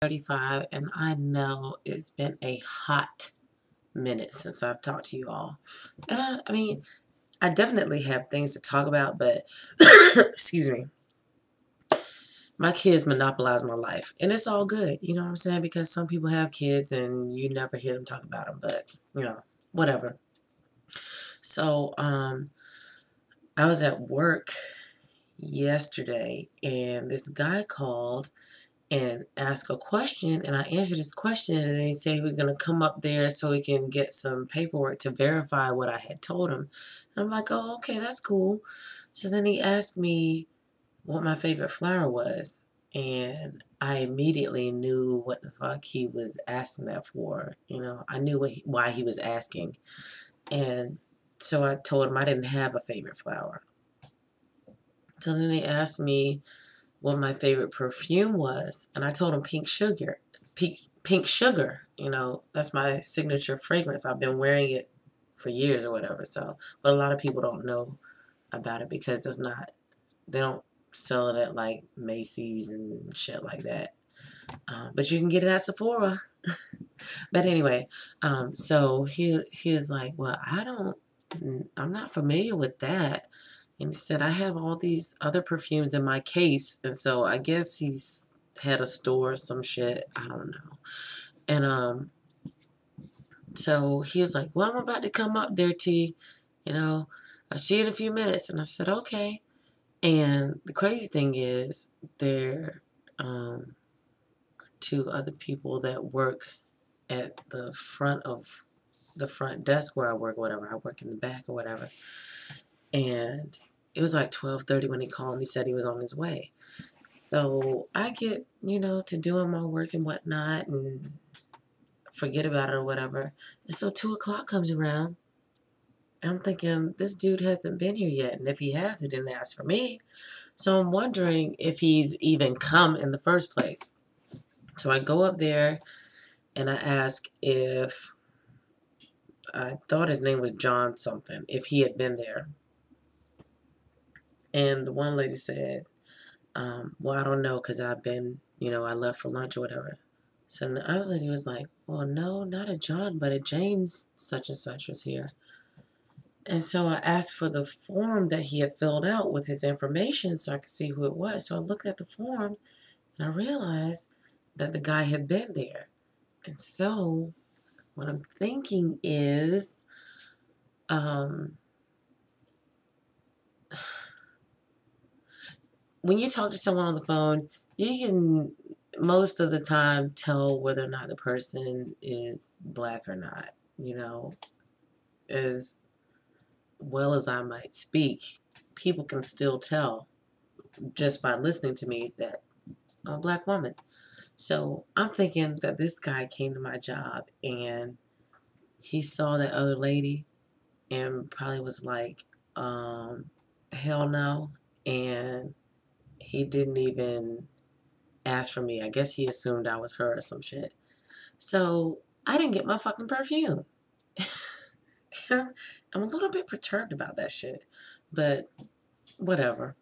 35, and I know it's been a hot minute since I've talked to you all. And I mean, I definitely have things to talk about, but excuse me, my kids monopolize my life, and it's all good. You know what I'm saying? Because some people have kids, and you never hear them talk about them. But whatever. So, I was at work yesterday, and this guy called and ask a question, and I answered his question, and he said he was going to come up there so he can get some paperwork to verify what I had told him. And I'm like, oh, okay, that's cool. So then he asked me what my favorite flower was, and I immediately knew what the fuck he was asking that for. I knew why he was asking. And so I told him I didn't have a favorite flower. So then he asked me what my favorite perfume was, and I told him pink sugar. Pink sugar, that's my signature fragrance. I've been wearing it for years or whatever. So, but a lot of people don't know about it because they don't sell it at like Macy's and shit like that. But you can get it at Sephora. But anyway, so he was like, well, I'm not familiar with that. And he said, I have all these other perfumes in my case. And so I guess he's had a store or some shit. I don't know. And so he was like, well, I'm about to come up there, T. I'll see you in a few minutes. And I said, okay. And the crazy thing is there are two other people that work at the front desk where I work, whatever. I work in the back or whatever. And it was like 12:30 when he called me, said he was on his way. So I get, to doing my work and whatnot and forget about it or whatever. And so 2 o'clock comes around. I'm thinking, this dude hasn't been here yet. And if he has, he didn't ask for me. So I'm wondering if he's even come in the first place. So I go up there and I ask if, I thought his name was John something, if he had been there. And the one lady said, well, I don't know because I've been, I left for lunch or whatever. So the other lady was like, well, no, not a John, but a James such and such was here. And so I asked for the form that he had filled out with his information so I could see who it was. So I looked at the form and I realized that the guy had been there. And so what I'm thinking is, when you talk to someone on the phone, you can most of the time tell whether or not the person is black or not. As well as I might speak, people can still tell just by listening to me that I'm a black woman. So I'm thinking that this guy came to my job and he saw that other lady and probably was like, hell no. And he didn't even ask for me. I guess he assumed I was her or some shit. So I didn't get my fucking perfume. I'm a little bit perturbed about that shit. But whatever.